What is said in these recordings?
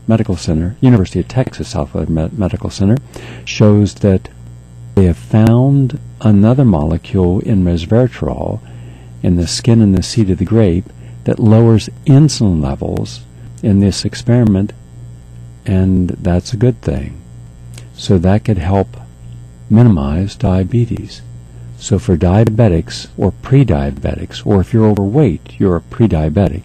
Medical Center, University of Texas Southwest Medical Center, shows that they have found another molecule in resveratrol in the skin and the seed of the grape that lowers insulin levels in this experiment, and that's a good thing. So that could help minimize diabetes. So for diabetics or pre-diabetics, or if you're overweight, you're a pre-diabetic,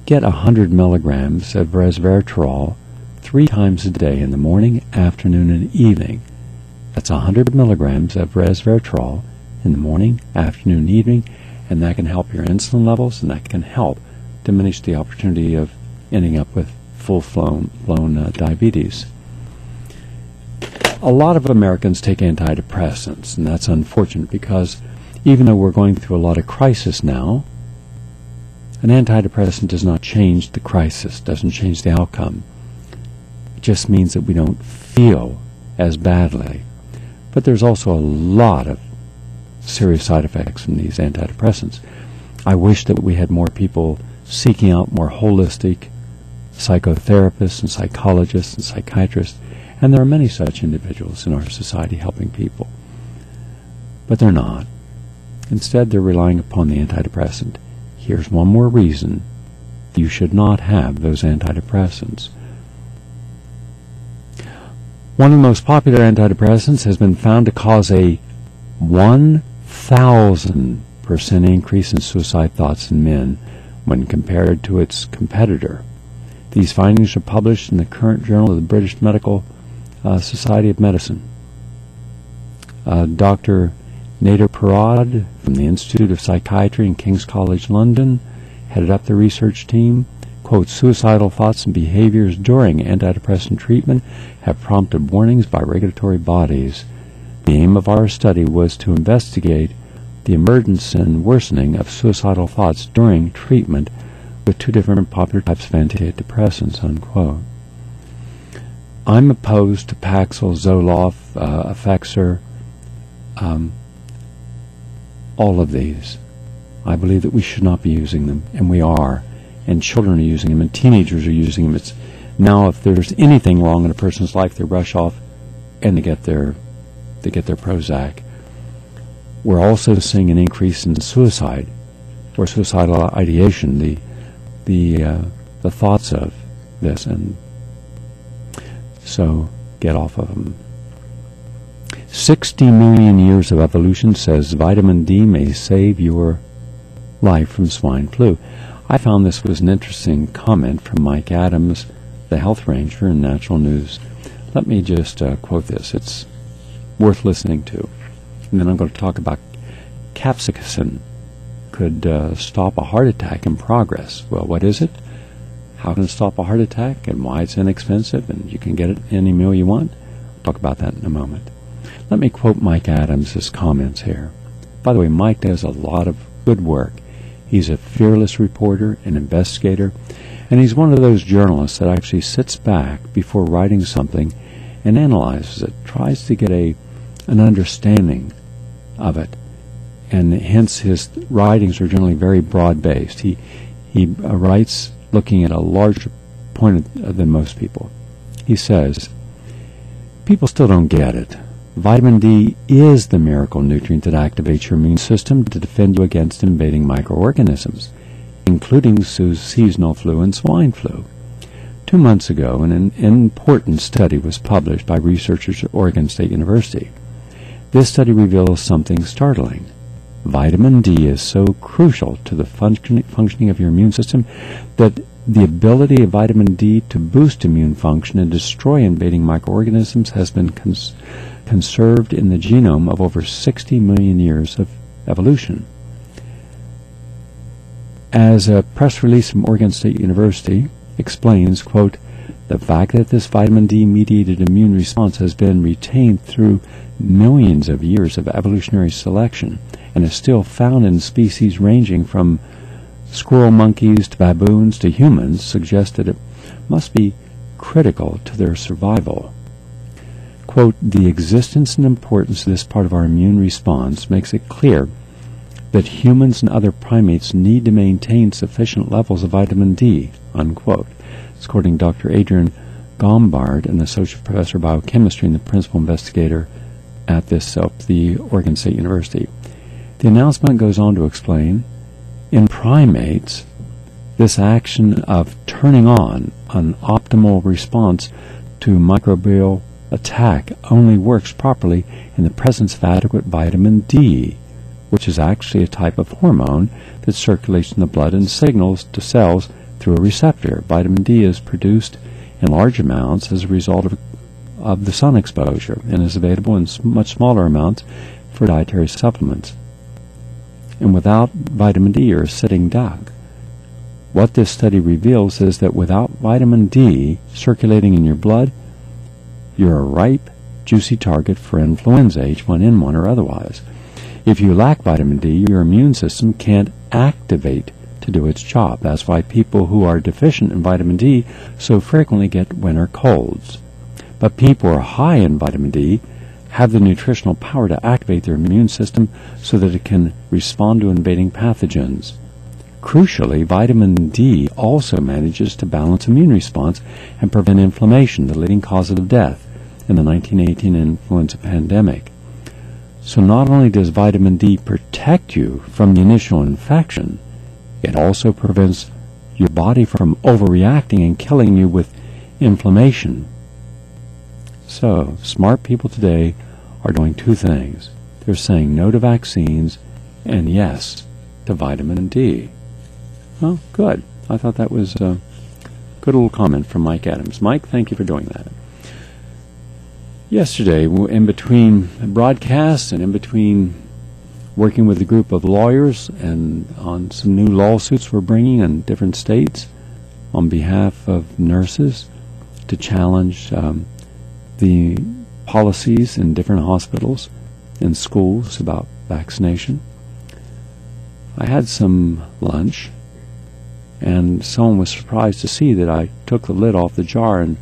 get 100 milligrams of resveratrol 3 times a day in the morning, afternoon, and evening. That's 100 milligrams of resveratrol in the morning, afternoon, and evening, and that can help your insulin levels, and that can help diminish the opportunity of ending up with full-blown diabetes. A lot of Americans take antidepressants, and that's unfortunate because even though we're going through a lot of crisis now, an antidepressant does not change the crisis, doesn't change the outcome. It just means that we don't feel as badly. But there's also a lot of serious side effects from these antidepressants. I wish that we had more people seeking out more holistic psychotherapists and psychologists and psychiatrists, and there are many such individuals in our society helping people. But they're not. Instead, they're relying upon the antidepressant. Here's one more reason you should not have those antidepressants. One of the most popular antidepressants has been found to cause a 1,000% increase in suicide thoughts in men when compared to its competitor. These findings are published in the current Journal of the British Medical Society of Medicine. Dr. Nader Parad from the Institute of Psychiatry in King's College London headed up the research team. Quote, suicidal thoughts and behaviors during antidepressant treatment have prompted warnings by regulatory bodies. The aim of our study was to investigate the emergence and worsening of suicidal thoughts during treatment with 2 different popular types of antidepressants, unquote. I'm opposed to Paxil, Zoloft, Effexor, all of these. I believe that we should not be using them, and we are. And children are using them, and teenagers are using them. It's now, if there's anything wrong in a person's life, they rush off and they get their Prozac. We're also seeing an increase in suicide or suicidal ideation, the thoughts of this, and so get off of them. 60 million years of evolution says vitamin D may save your life from swine flu. I found this was an interesting comment from Mike Adams, the health ranger in Natural News. Let me just quote this. It's worth listening to. And then I'm going to talk about capsaicin could stop a heart attack in progress. Well, what is it? How can it stop a heart attack, and why it's inexpensive, and you can get it any meal you want? I'll talk about that in a moment. Let me quote Mike Adams' comments here. By the way, Mike does a lot of good work. He's a fearless reporter, an investigator, and he's one of those journalists that actually sits back before writing something and analyzes it, tries to get an understanding of it, and hence his writings are generally very broad-based. He writes looking at a larger point than most people. He says, people still don't get it. Vitamin D is the miracle nutrient that activates your immune system to defend you against invading microorganisms, including seasonal flu and swine flu. 2 months ago, an important study was published by researchers at Oregon State University. This study reveals something startling. Vitamin D is so crucial to the functioning of your immune system that the ability of vitamin D to boost immune function and destroy invading microorganisms has been conserved in the genome of over 60 million years of evolution. As a press release from Oregon State University explains, quote, the fact that this vitamin D-mediated immune response has been retained through millions of years of evolutionary selection and is still found in species ranging from squirrel monkeys to baboons to humans suggests that it must be critical to their survival. Quote, the existence and importance of this part of our immune response makes it clear that humans and other primates need to maintain sufficient levels of vitamin D, unquote. It's according to Dr. Adrian Gombard, an associate professor of biochemistry and the principal investigator at the Oregon State University. The announcement goes on to explain, in primates, this action of turning on an optimal response to microbial attack only works properly in the presence of adequate vitamin D, which is actually a type of hormone that circulates in the blood and signals to cells through a receptor. Vitamin D is produced in large amounts as a result of the sun exposure and is available in much smaller amounts for dietary supplements. And without vitamin D, you're a sitting duck. What this study reveals is that without vitamin D circulating in your blood, you're a ripe, juicy target for influenza, H1N1 or otherwise. If you lack vitamin D, your immune system can't activate to do its job. That's why people who are deficient in vitamin D so frequently get winter colds. But people who are high in vitamin D have the nutritional power to activate their immune system so that it can respond to invading pathogens. Crucially, vitamin D also manages to balance immune response and prevent inflammation, the leading cause of death in the 1918 influenza pandemic. So not only does vitamin D protect you from the initial infection, it also prevents your body from overreacting and killing you with inflammation. So, smart people today are doing two things. They're saying no to vaccines and yes to vitamin D. Well, good. I thought that was a good little comment from Mike Adams. Mike, thank you for doing that. Yesterday, in between broadcasts and in between working with a group of lawyers and on some new lawsuits we're bringing in different states on behalf of nurses to challenge the policies in different hospitals and schools about vaccination, I had some lunch, and someone was surprised to see that I took the lid off the jar and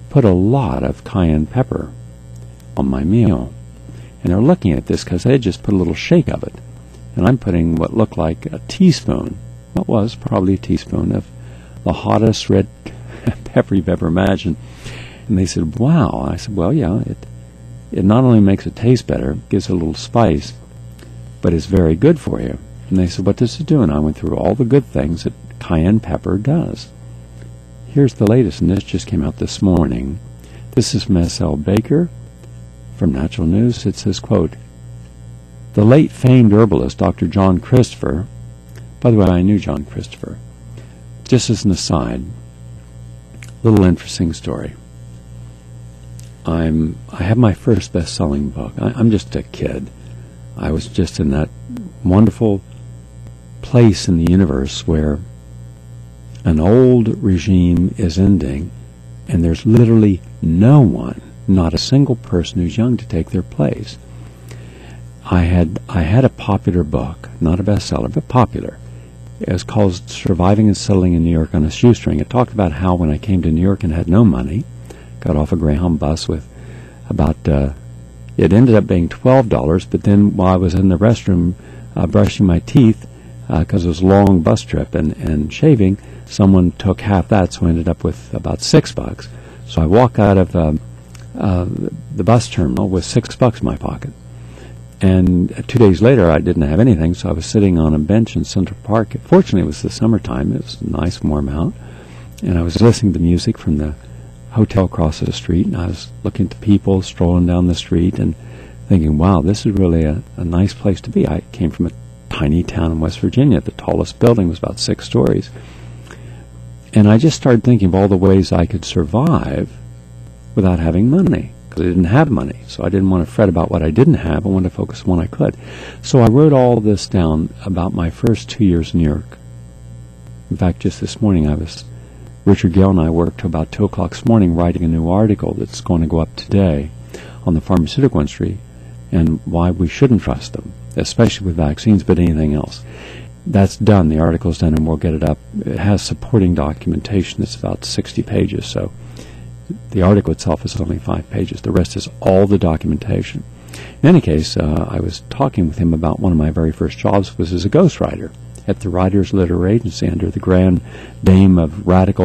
put a lot of cayenne pepper on my meal. And they're looking at this because they had just put a little shake of it. And I'm putting what looked like a teaspoon, what was probably a teaspoon, of the hottest red pepper you've ever imagined. And they said, wow. I said, well, yeah, it not only makes it taste better, gives it a little spice, but it's very good for you. And they said, what does it do? And I went through all the good things that cayenne pepper does. Here's the latest, and this just came out this morning. This is from S.L. Baker from Natural News. It says, quote, the late famed herbalist Dr. John Christopher, by the way, I knew John Christopher, just as an aside, little interesting story. I have my first best-selling book. I'm just a kid. I was just in that wonderful place in the universe where an old regime is ending and there's literally no one, not a single person who's young to take their place. I had a popular book, not a bestseller, but popular. It was called Surviving and Settling in New York on a Shoestring. It talked about how when I came to New York and had no money, got off a Greyhound bus with about, it ended up being $12, but then while I was in the restroom brushing my teeth, because it was a long bus trip and shaving, someone took half that, so I ended up with about $6. So I walked out of the bus terminal with $6 in my pocket. And 2 days later, I didn't have anything, so I was sitting on a bench in Central Park. Fortunately, it was the summertime. It was nice, warm out. And I was listening to music from the hotel across the street, and I was looking at the people strolling down the street and thinking, wow, this is really a nice place to be. I came from a tiny town in West Virginia. The tallest building was about 6 stories. And I just started thinking of all the ways I could survive without having money, because I didn't have money. So I didn't want to fret about what I didn't have. I wanted to focus on what I could. So I wrote all this down about my first 2 years in New York. In fact, just this morning, Richard Gale and I worked till about 2 o'clock this morning writing a new article that's going to go up today on the pharmaceutical industry and why we shouldn't trust them, especially with vaccines, but anything else. That's done. The article's done, and we'll get it up. It has supporting documentation that's about 60 pages, so the article itself is only 5 pages. The rest is all the documentation. In any case, I was talking with him about one of my very first jobs was as a ghostwriter. at the Writers' Literary Agency under the grand dame of radical